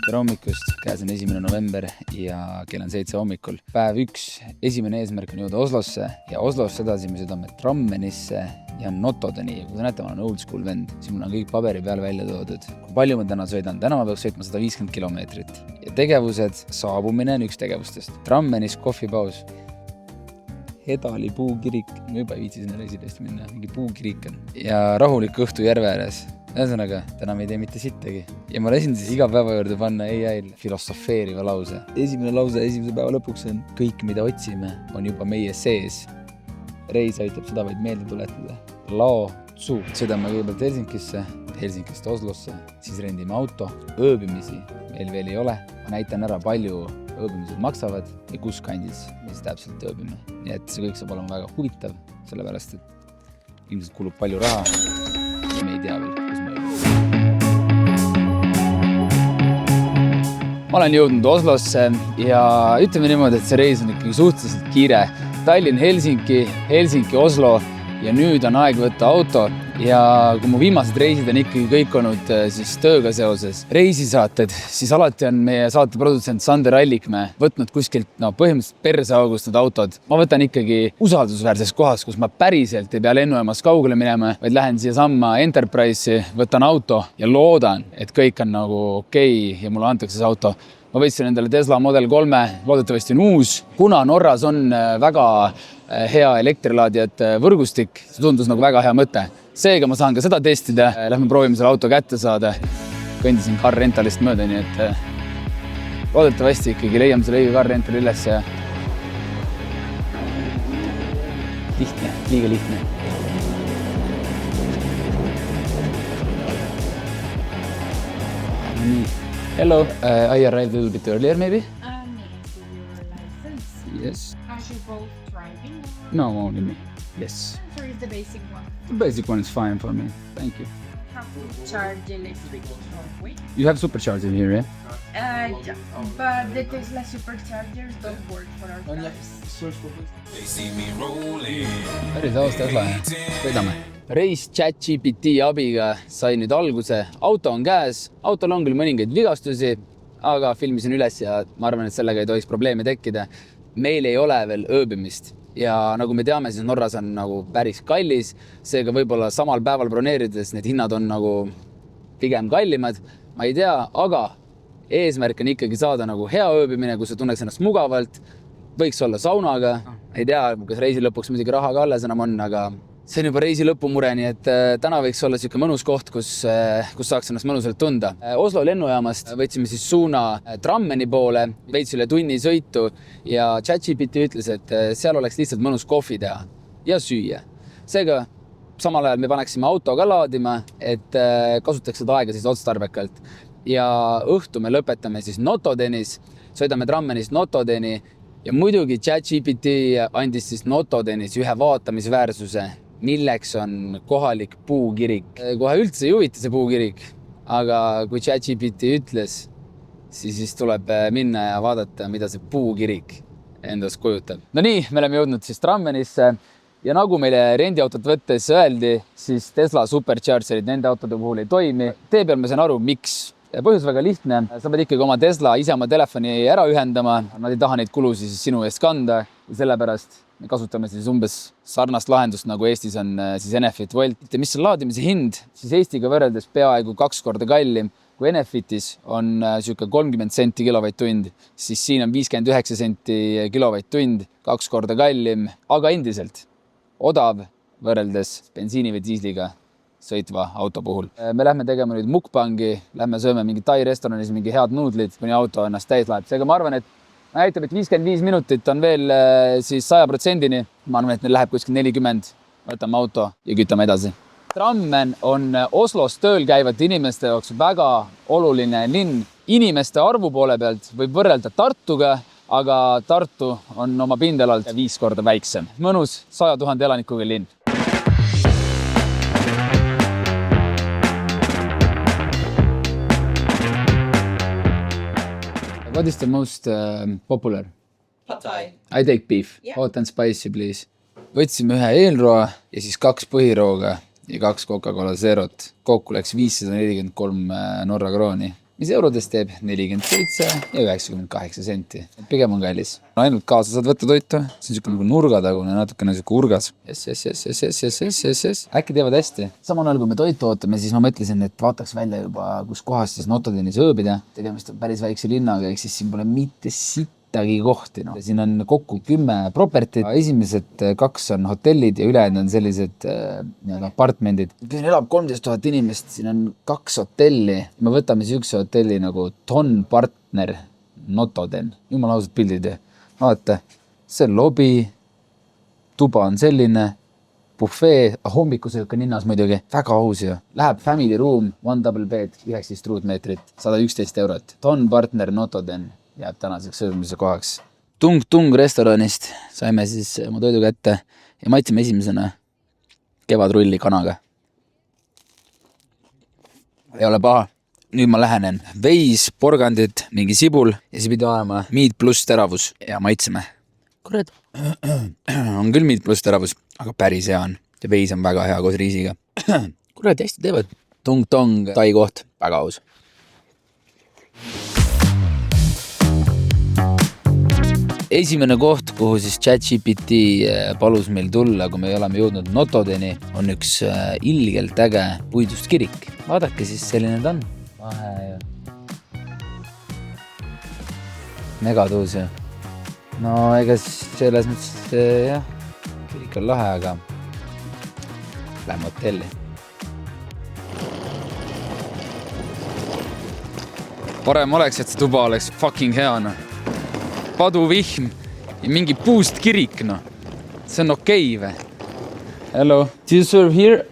Tere hommikust, käes on 1. november ja kell on 7 hommikul. Päev 1, esimene eesmärk on jõuda Oslosse ja Oslosse edasi me sõidame Drammenisse ja Notodeni. Kui te näete, ma olen old school vend, siis mul on kõik paberi peal välja toodud. Kui palju ma täna sõidan? Täna ma peaks sõitma 150 kilomeetrit. Ja tegevused, saabumine on üks tegevustest. Drammenis kohvipaus. Hedali puukirik. Ma juba ei viitsi sinna reisidest minna. Mingi puukirik on. Ja rahulik õhtu järve ääres. Ühesõnaga, täna me ei tee mitte sittagi. Ja ma lasin siis iga päeva juurde panna AI-l filosofeeriva lause. Esimene lause esimese päeva lõpuks on kõik, mida otsime, on juba meie sees. Reis aitab seda vaid meelde tuletada. Lao Tzu. Sõidame kõigepealt Helsingisse, Helsingist Oslosse, siis rendime auto. Ööbimisi meil veel ei ole. Ma näitan ära, palju ööbimised maksavad ja kus kandis me siis täpselt ööbime. Nii et see kõik saab olema väga huvitav, sellepärast, et ilmselt kulub palju raha ja me ei tea veel, kus me ööbime. Ma olen jõudnud Oslosse ja ütleme niimoodi, et see reis on ikkagi suhteliselt kiire. Tallinn-Helsinki, Helsinki-Oslo ja nüüd on aeg võtta auto ja kui mu viimased reisid on ikkagi kõik olnud siis tööga seoses reisisaated, siis alati on meie saate produtsent Sander Allikmäe võtnud kuskilt põhimõtteliselt perseaugust need autod. Ma võtan ikkagi usaldusväärses kohas, kus ma päriselt ei pea lennujaamast kaugele minema, vaid lähen siia samma Enterprise'i, võtan auto ja loodan, et kõik on nagu okei ja mulle antakse see auto. Ma võtsin endale Tesla Model 3, loodetavasti on uus. Kuna Norras on väga hea elektrilaadijate võrgustik, see tundus nagu väga hea mõte. Seega ma saan ka seda testida. Lähme proovime selle auto kätte saada. Kõndisin car rentalist mööda, nii et loodetavasti ikkagi leiame selle õige car rental üles. Lihtne, liiga lihtne. Nii. Hello, I arrived a little bit earlier, maybe? For your license. Yes. Are you both driving? No, only me. Yes. Or is the basic one? The basic one is fine for me. Thank you. Have to charge electric shortway. You have supercharger here, yeah? Yeah, but the Tesla superchargers don't work for our cars. Päris aus Tesla, sõidame. Reis ChatGPT abiga sai nüüd alguse. Auto on käes, autol on küll mõningaid vigastusi, aga filmisin üles ja ma arvan, et sellega ei tohiks probleeme tekkida. Meil ei ole veel ööbimist ja nagu me teame, siis Norras on nagu päris kallis, seega võib-olla samal päeval broneerides need hinnad on nagu pigem kallimad. Ma ei tea, aga eesmärk on ikkagi saada nagu hea ööbimine, kus sa tunneks ennast mugavalt, võiks olla saunaga. Ei tea, kas reisi lõpuks muidugi raha ka alles enam on, aga see on juba reisi lõpumure, nii et täna võiks olla siuke mõnus koht, kus saaks ennast mõnusalt tunda. Oslo lennujaamast võtsime siis suuna Drammeni poole, veits üle tunni sõitu ja ChatGPT ütles, et seal oleks lihtsalt mõnus kohvi teha ja süüa. Seega samal ajal me paneksime auto ka laadima, et kasutaks seda aega siis otstarbekalt. Ja õhtu me lõpetame siis Notodenis, sõidame Drammenist Notodeni ja muidugi ChatGPT andis siis Notodenis ühe vaatamisväärsuse, milleks on kohalik puukirik. Kohe üldse ei huvita see puukirik, aga kui ChatGPT ütles, siis tuleb minna ja vaadata, mida see puukirik endast kujutab. No nii, me oleme jõudnud siis Drammenisse ja nagu meile rendiautot võttes öeldi, siis Tesla superchargerid nende autode puhul ei toimi. Tee peal ma saan aru, miks. Põhjus väga lihtne. Sa pead ikkagi oma Tesla ise oma telefoni ära ühendama. Nad ei taha neid kulusi siis sinu eest kanda. Sellepärast me kasutame siis umbes sarnast lahendust, nagu Eestis on siis Enefit Volt. Mis on laadimise hind, siis Eestiga võrreldes peaaegu 2 korda kallim. Kui Enefitis on siuke 30 senti kilovatt-tund, siis siin on 59 senti kilovatt-tund, 2 korda kallim, aga endiselt odav võrreldes bensiini või diisliga sõitva auto puhul. Me lähme tegema nüüd mukbangi, lähme sööme mingi Tai restoranis mingi head nuudlid, kuni auto ennast täis laeb. Seega ma arvan, et näitab, et 55 minutit on veel siis 100%-ni. Ma arvan, et meil läheb kuskil 40. Võtame auto ja kütame edasi. Drammen on Oslos tööl käivate inimeste jaoks väga oluline linn. Inimeste arvu poole pealt võib võrrelda Tartuga, aga Tartu on oma pindelalt 5 korda väiksem. Mõnus 100 000 elanikuga linn. What is the most popular? Pad Thai. I take beef. Yeah. Hot and spicy, please. Võtsime ühe eelroa ja siis 2 põhirooga ja 2 Coca-Cola Zerot. Kokku läks 543 Norra krooni. mis eurodes teeb 47 ja 98 senti. Pigem on kallis. Ainult kaasa saad võtta toitu, see on siuke nagu nurgatagune, natukene siuke urgas. Yes. Äkki teevad hästi. Samal ajal, kui me toitu ootame, siis ma mõtlesin, et vaataks välja juba, kus kohas siis Notodenis ööbida. Tegemist on päris väikse linnaga, ehk siis siin pole mitte sittagi kohti. No. Siin on kokku 10 propertit. Esimesed 2 on hotellid ja ülejäänud on sellised apartmendid. Siin elab 13 000 inimest, siin on 2 hotelli. Me võtame siukse hotelli nagu Ton Partner Notoden. Jumala ausad pildid. Vaata, see on lobi, tuba on selline, buffet, hommikusöök on linnas muidugi. Väga aus ju. Läheb family room, 1 double bed, 19 ruutmeetrit, 111 eurot. Ton Partner Notoden jääb tänaseks söömise kohaks. Tung restoranist saime siis mu toidu kätte ja maitsime esimesena kevadrulli kanaga. Ei ole paha. Nüüd ma lähenen. Veis, porgandid, mingi sibul ja see pidi olema meat pluss teravus ja maitseme. Kurat. On küll meat pluss teravus, aga päris hea on. Ja veis on väga hea koos riisiga. Kurat, hästi teevad. Tung tai koht. Väga aus. Esimene koht, kuhu siis ChatGPT palus meil tulla, kui me oleme jõudnud Notodeni, on üks ilgelt äge puidust kirik. Vaadake siis, selline ta on. Megatuus ju. No ega selles mõttes, jah, kirik on lahe, aga lähme hotelli. Parem oleks, et see tuba oleks fucking hea, no. Paduvihm ja mingi puust kirik, no. See on okei või? Hello. Do you serve here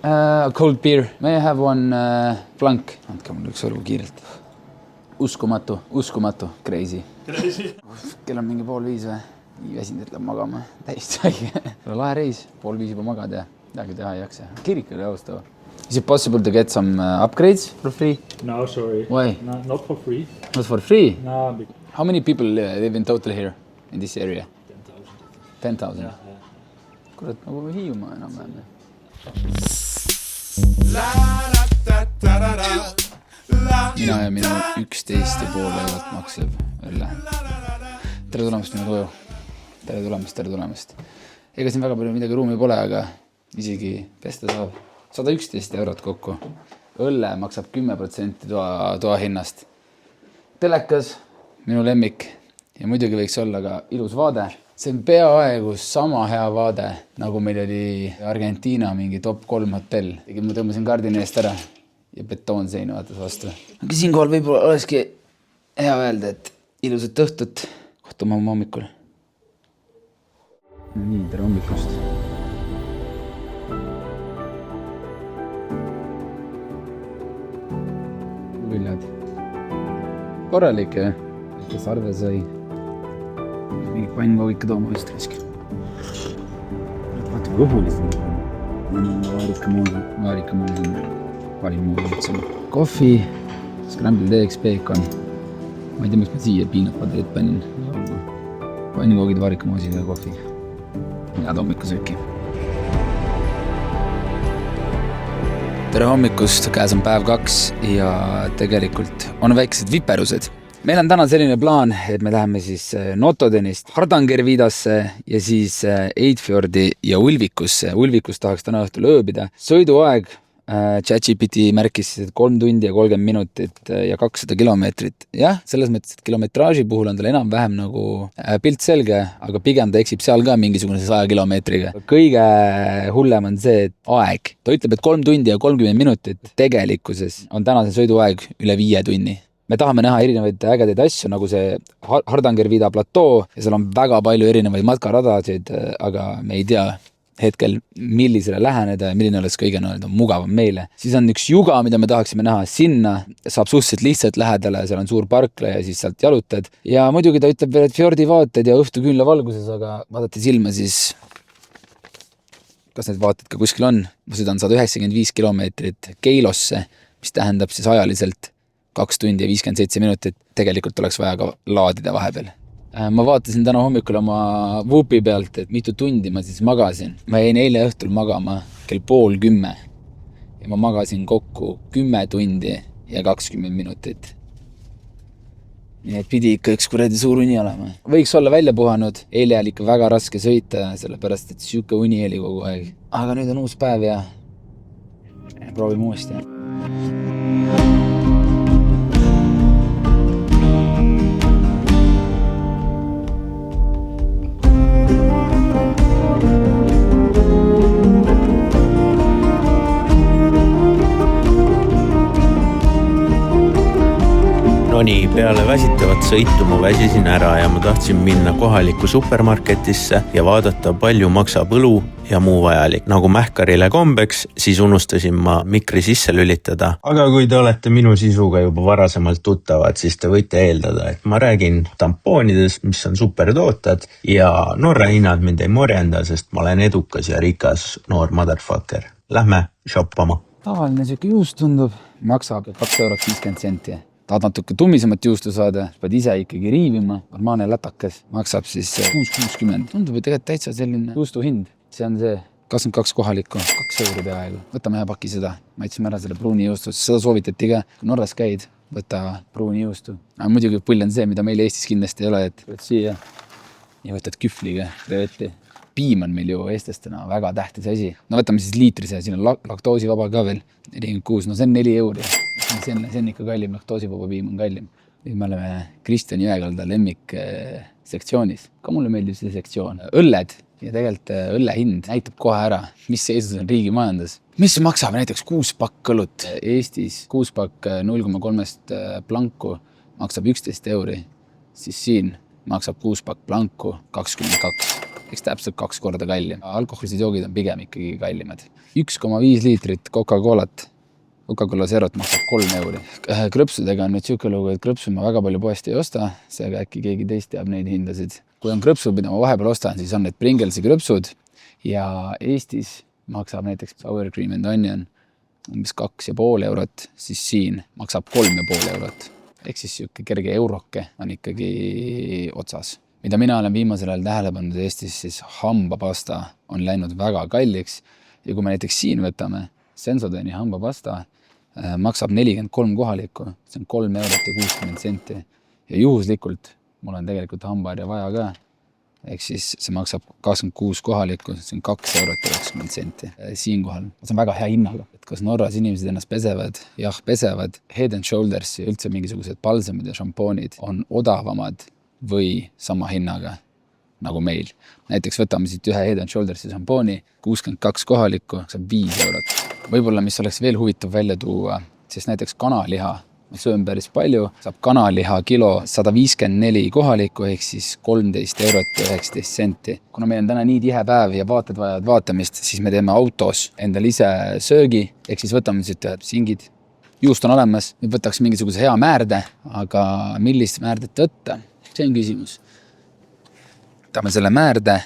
cold beer? May I have one blank? Andke mul üks õlu kiirelt. Uskumatu. Crazy. Kell on mingi 4:30 või? Nii väsinud, et läheb magama. Täiesti haige. Lahe reis. 4:30 juba magad ja midagi teha ei jaksa. Kirik oli austava. Is it possible to get some upgrades for free? No, sorry. Why? No, not for free. Not for free? No, How many people live in total here in this area? 10,000. yeah. Kurat, nagu Hiiumaa enam-vähem. Mina ja minu 11,5 eurot maksev õlle. Tere tulemast minu koju. Tere tulemast. Ega siin väga palju midagi ruumi pole, aga isegi pesta saab 111 eurot kokku. Õlle maksab 10% toa hinnast. Telekas. Minu lemmik ja muidugi võiks olla ka ilus vaade. See on peaaegu sama hea vaade, nagu meil oli Argentiina mingi top 3 hotell. Ma tõmbasin kardini eest ära ja betoonsein vaatas vastu. Aga siinkohal võib-olla olekski hea öelda, et ilusat õhtut. Kohtume hommikul. No nii, tere hommikust. Viljad. Korralik, jah? Kes arve sai. Mingi pannkoogika tooma vist risk. Vaata õhu lihtsalt. Vaarika moos on parim moos üldse. Kohvi, scrambled eggs, bacon. Ma ei tea, miks ma siia piinapadaid panin. Pannkoogid, vaarika moosiga ja kohvi. Head hommikusööki. Tere hommikust, käes on päev 2 ja tegelikult on väiksed viperused. Meil on täna selline plaan, et me läheme siis Notodenist Hardangervidasse ja siis Eidfjordi ja Ulvikusse. Ulvikus tahaks täna õhtul ööbida. Sõiduaeg ChatGPT märkis 3 tundi ja 30 minutit ja 200 kilomeetrit. Jah, selles mõttes, et kilometraaži puhul on tal enam-vähem nagu pilt selge, aga pigem ta eksib seal ka mingisugune 100 kilomeetriga. Kõige hullem on see, et aeg. Ta ütleb, et 3 tundi ja 30 minutit tegelikkuses on tänase sõiduaeg üle 5 tunni. Me tahame näha erinevaid ägedaid asju, nagu see Hardangervida platoo ja seal on väga palju erinevaid matkaradasid, aga me ei tea hetkel, millisele läheneda ja milline oleks kõige mugavam meile. Siis on üks juga, mida me tahaksime näha sinna, saab suhteliselt lihtsalt lähedale, seal on suur parkla ja siis sealt jalutad. Ja muidugi ta ütleb veel, et fjordi vaated ja õhtu küünla valguses, aga vaadate silma siis, kas need vaated ka kuskil on. Ma sõidan 195 kilomeetrit Keilosse, mis tähendab siis ajaliselt 2 tundi ja 57 minutit. Tegelikult oleks vaja ka laadida vahepeal. Ma vaatasin täna hommikul oma Whoopi pealt, et mitu tundi ma siis magasin. Ma jäin eile õhtul magama kell 9:30 ja ma magasin kokku 10 tundi ja 20 minutit. nii et pidi ikka üks kuradi suur uni olema. Võiks olla välja puhanud, eile oli ikka väga raske sõita, sellepärast et siuke uni oli kogu aeg. Aga nüüd on uus päev ja proovime uuesti. No nii, peale väsitavat sõitu ma väsisin ära ja ma tahtsin minna kohalikku supermarketisse ja vaadata, palju maksab õlu ja muu vajalik. Nagu mähkarile kombeks, siis unustasin ma mikri sisse lülitada. Aga kui te olete minu sisuga juba varasemalt tuttavad, siis te võite eeldada, et ma räägin tampoonidest, mis on supertooted ja Norra hinnad mind ei morjenda, sest ma olen edukas ja rikas noor motherfucker. Lähme shoppama. Tavaline siuke juust tundub, maksab 2,50 €. Tahad natuke tummisemat juustu saada, pead ise ikkagi riivima. Normaalne lätakas maksab siis 6,60 €. Tundub, et tegelikult täitsa selline juustu hind. See on see 22 kohalikku, 2 € peaaegu. Võtame ühe paki seda. Maitsime ära selle pruuni juustu. Seda soovitati ka. Kui Norras käid, võta pruuni juustu. Aga muidugi pull on see, mida meil Eestis kindlasti ei ole, et võtad siia ja võtad kühvliga krevetti. Piim on meil ju eestlastena väga tähtis asi. No võtame siis liitrise, siin on laktoosivaba ka veel. 46, no see on 4 €. See on ikka kallim, laktoosivaba piim on kallim. Me oleme Kristjan Jõekalda lemmik sektsioonis. Ka mulle meeldib see sektsioon. Õlled ja tegelikult õlle hind näitab kohe ära, mis seisus on riigi majandus. Mis maksab näiteks 6 pakk õlut? Eestis 6 pakk 0,3 planku maksab 11 €. Siis siin maksab 6 pakk planku 22. Eks täpselt 2 korda kallim. Alkoholised joogid on pigem ikkagi kallimad. 1,5 liitrit Coca-Colat. Coca-Cola Zerot maksab 3 €. Krõpsudega on nüüd siuke lugu, et krõpsu ma väga palju poest ei osta, seega äkki keegi teist teab neid hindasid. Kui on krõpsud, mida ma vahepeal ostan, siis on need Pringlesi krõpsud ja Eestis maksab näiteks Sour Cream and Onion umbes 2,5 €, siis siin maksab 3,5 €. Ehk siis siuke kerge euroke on ikkagi otsas. Mida mina olen viimasel ajal tähele pannud Eestis, siis hambapasta on läinud väga kalliks ja kui me näiteks siin võtame Sensodeni hambapasta, maksab 43 kohalikku, see on 3,60 € ja juhuslikult mul on tegelikult hambaharja vaja ka, ehk siis see maksab 26 kohalikku, see on 2,90 €. Siinkohal, see on väga hea hinnaga, et kas Norras inimesed ennast pesevad? Jah, pesevad. Head and Shoulders ja üldse mingisugused balsamid ja šampoonid on odavamad või sama hinnaga nagu meil. Näiteks võtame siit ühe Head and Shouldersi šampooni, 62 kohalikku, saab 5 €. Võib-olla, mis oleks veel huvitav välja tuua, siis näiteks kanaliha, ma söön päris palju, saab kanaliha kilo 154 kohalikku, ehk siis 13,19 €. Kuna meil on täna nii tihe päev ja vaated vajavad vaatamist, siis me teeme autos endale ise söögi, ehk siis võtame siit ühed singid. Juust on olemas, nüüd võtaks mingisuguse hea määrde, aga millist määrdet võtta? See on küsimus. Võtame selle määrde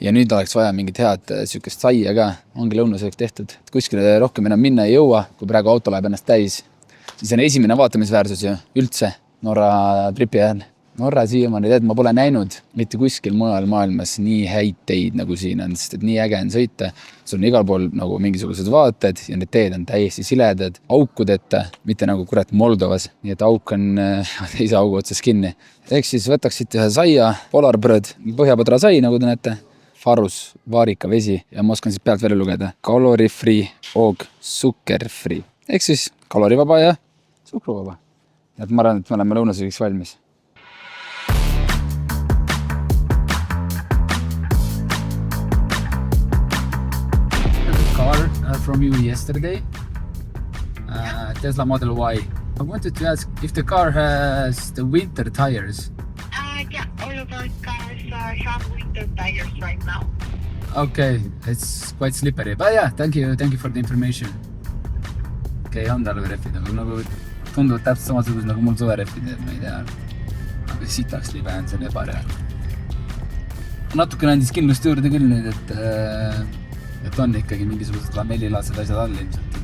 ja nüüd oleks vaja mingit head sükest saia ka. Ongi lõunasöök tehtud. Kuskile rohkem enam minna ei jõua, kui praegu auto läheb ennast täis. Siis on esimene vaatamisväärsus ju üldse Norra tripi ajal. Norra siiamaani tead, ma pole näinud mitte kuskil mujal maailmas nii häid teid nagu siin on, sest et nii äge on sõita. Sul on igal pool nagu mingisugused vaated ja need teed on täiesti siledad, aukudeta, mitte nagu kurat Moldovas. Nii et auk on teise augu otsas kinni. Ehk siis võtaksid ühe saia, polarbröd, põhjapõdra sai, nagu te näete, farus, vaarika vesi ja ma oskan siis pealt välja lugeda. Kalorifree, oog, sukerfree. Ehk siis kalorivaba ja sukruvaba. Et ma arvan, et me oleme lõunasöögiks valmis. Car from you yesterday, Tesla Model Y. I wanted to ask if the car has the winter tires. Yeah, all of our cars have winter tires right now. Okay, it's quite slippery, but yeah, thank you for the information. Okay, on talverehvid, aga nagu tunduvad täpselt samasugused nagu mul suverehvid, et ma ei tea. Aga sitaks liibe on, see on ebareaalne. Natukene andis kindlust juurde küll nüüd, et on ikkagi mingisugused lamellilaadsed asjad all ilmselt.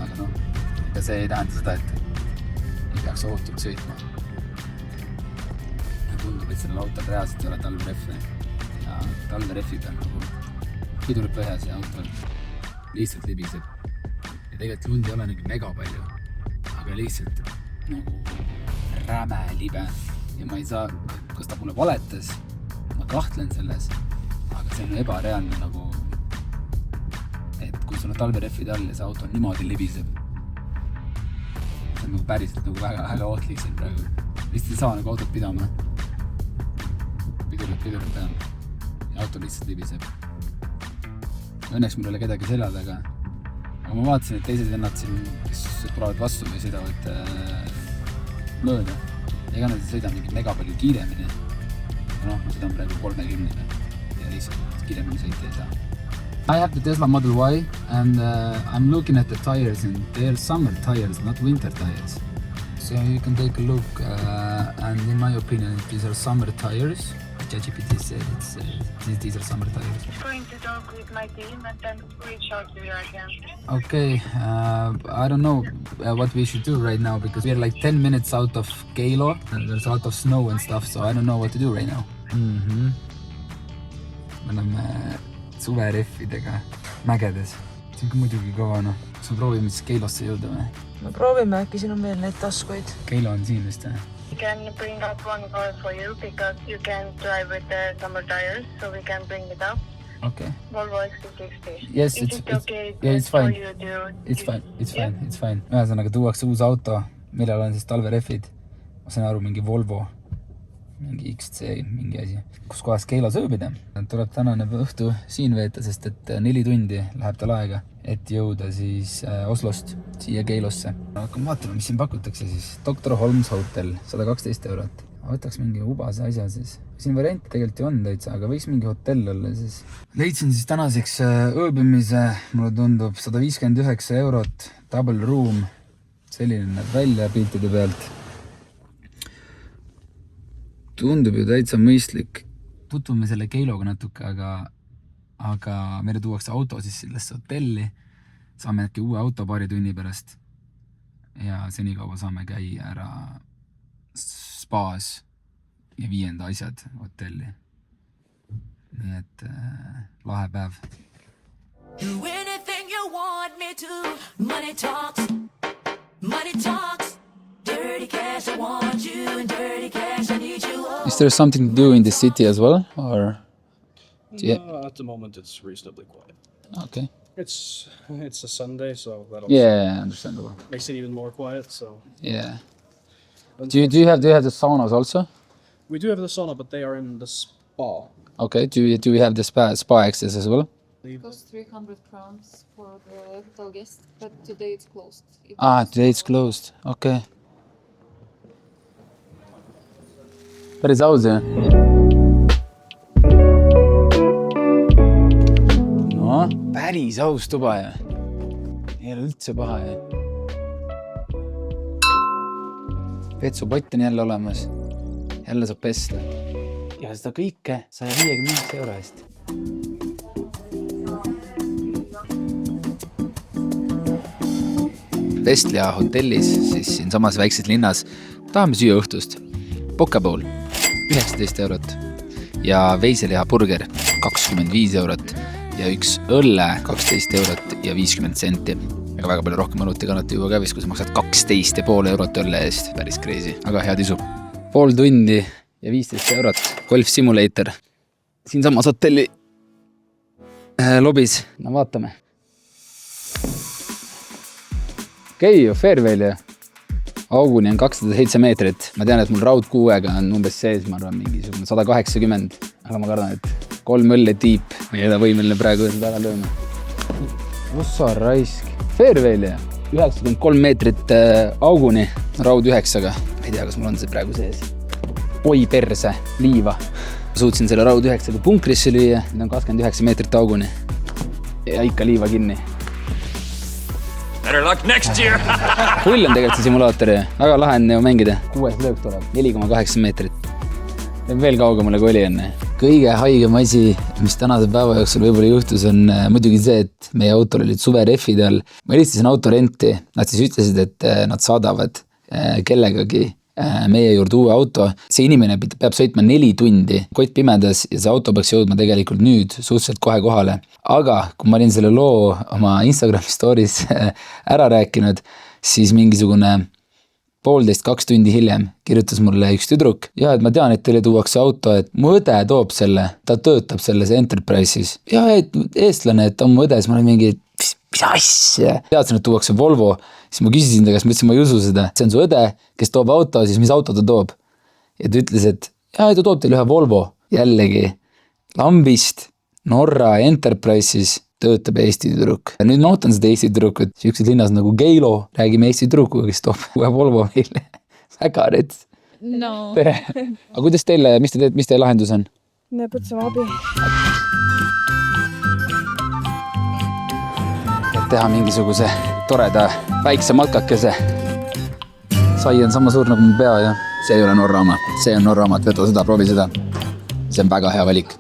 Aga noh, ega see ei tähenda seda, et ei peaks ohutult sõitma. Tundub, et sellel autol reaalselt ei ole talverehve. Ja talverehvid on nagu pidurid põhjas ja autol lihtsalt libiseb. Ja tegelikult lund ei ole nagu mega palju, aga lihtsalt nagu räme libe ja ma ei saa, kas ta mulle valetas, ma kahtlen selles, aga see on ebareaalne nagu, et kui sul on talvereffid all ja see auto niimoodi libiseb. See on nagu päriselt nagu väga ohtlik siin praegu. Lihtsalt ei saa nagu autot pidama. Pidurad peal. Ja auto lihtsalt libiseb. Õnneks mul ei ole kedagi selja taga. Aga ma vaatasin, et teised vennad siin, kes proovad vastu või sõidavad mööda. Ega nad ei sõida mingi mega palju kiiremini. Ma sõidan praegu 30 ja lihtsalt kiiremini sõita ei saa. I have the Tesla Model Y and I'm looking at the tires and they're summer tires, not winter tires. So you can take a look and in my opinion these are summer tires. ChatGPT said these are summer tires. I'm going to talk with my team and then reach out to you again. Okay, I don't know what we should do right now because we're like 10 minutes out of Keilo and there's a lot of snow and stuff, so I don't know what to do right now. Me oleme suvereffidega mägedes. See on ka muidugi kõva, noh. Kas me proovime siis Keilosse jõuda või? Me proovime, äkki siin on veel neid taskuid. Keilo on siin vist, või? We can bring up one car for you because you can drive with the summer tires, so we can bring it up. Okay. Volvo XC60. Yes, Is it okay it's for fine. you to... It's fine. Ühesõnaga tuuakse uus auto, millel on siis talvereffid. Ma sain aru, mingi Volvo, mingi XC, mingi asi. Kus kohas Keilos ööbida. Tuleb tänane õhtu siin veeta, sest et 4 tundi läheb tal aega, et jõuda siis Oslost siia Keilosse. Hakkame vaatama, mis siin pakutakse siis. Dr. Holmes Hotel, 112 €. Võtaks mingi ubase asja siis. Siin variant tegelikult ju on täitsa, aga võiks mingi hotell olla siis. Leidsin siis tänaseks ööbimise, mulle tundub 159 €, double room. Selline näeb välja piltide pealt. Tundub ju täitsa mõistlik. Tutvume selle Keiloga natuke, aga meile tuuakse auto siis sellesse hotelli. Saame äkki uue auto paari tunni pärast. Ja senikaua saame käia ära spaas ja 5. asjad hotelli. Nii et lahe päev. Do anything you want me to. Money talks. Money talks. Dirty cash, I want you. And dirty cash, I need you. Is there something to do in the city as well? Or At the moment, it's reasonably quiet. okay. It's a Sunday, so that Yeah, understandable. makes it even more quiet. So Yeah. Do you have the saunas also? we do have the sauna, but they are in the spa. Okay. Do we have the spa access as well? Costs 300 crowns for the hotel guest, but today it's closed. Today it's closed. Okay. Päris aus, jah? No, päris aus tuba, jah. Ei ole üldse paha, jah. Vetsupott on jälle olemas. Jälle saab pesta. Ja seda kõike 159 € eest. Vestlia hotellis, siis siin samas väikses linnas, tahame süüa õhtust. Pokepool, 19 € ja veiseliha burger, 25 € ja üks õlle, 12 € ja 50 senti. Ega väga palju rohkem õlut ei kannata juua kävis, kui sa maksad 12,5 € õlle eest. Päris crazy, aga hea tisu. Pool tundi ja 15 €. Golf Simulator. Siin samas hotelli lobis. No vaatame. Okei, Fairway'l ja auguni on 207 meetrit. Ma tean, et mul raudkuuega on umbes sees, ma arvan, mingisugune 180. Aga ma kardan, et 3 õlle tiip. Ma ei ole võimeline praegu seda ära lööma. Ossa raisk. Fairway'l ja 93 meetrit auguni raud 9-ga. Ma ei tea, kas mul on see praegu sees. Oi perse, liiva. Suutsin selle raud 9-ga punkrisse lüüa. Nüüd on 29 meetrit auguni. Ja ikka liiva kinni. Better luck next year. Hull on tegelikult see simulaator ja väga lahe on ju mängida. 6 löök tuleb, 4,8 meetrit. Ja veel kaugemale kui oli enne. Kõige haigem asi, mis tänase päeva jooksul võib-olla juhtus, on muidugi see, et meie autol olid suvereffid all. Ma helistasin autorenti, nad siis ütlesid, et nad saadavad kellegagi meie juurde uue auto. See inimene peab sõitma 4 tundi kott pimedas ja see auto peaks jõudma tegelikult nüüd suhteliselt kohe kohale. Aga kui ma olin selle loo oma Instagram stories ära rääkinud, siis mingisugune 1,5–2 tundi hiljem kirjutas mulle üks tüdruk. Ja, et ma tean, et teile tuuakse auto, et mu õde toob selle, ta töötab selles Enterprise'is. Ja, et eestlane, et on mu õde, siis ma olen mingi, mis asja? Teadsin, et tuuakse Volvo, siis ma küsisin ta, kas ma ütlesin, ma ei usu seda. See on su õde, kes toob auto, siis mis auto ta toob? Ja ta ütles, et ta toob teile ühe Volvo. Jällegi, lambist Norra Enterprise'is töötab Eesti tüdruk. Ja nüüd ma ootan seda Eesti tüdrukut. Siuksed linnas nagu Geilo, räägime Eesti tüdrukuga, kes toob uue Volvo meile. Väga rets. No. Tere. Aga kuidas teile, mis te teete, mis teie lahendus on? Me kutsame abi. Et teha mingisuguse toreda väikse matkakese. Sai on sama suur nagu mu pea ja see ei ole Norra oma. See on Norra oma, et veto seda, proovi seda. See on väga hea valik.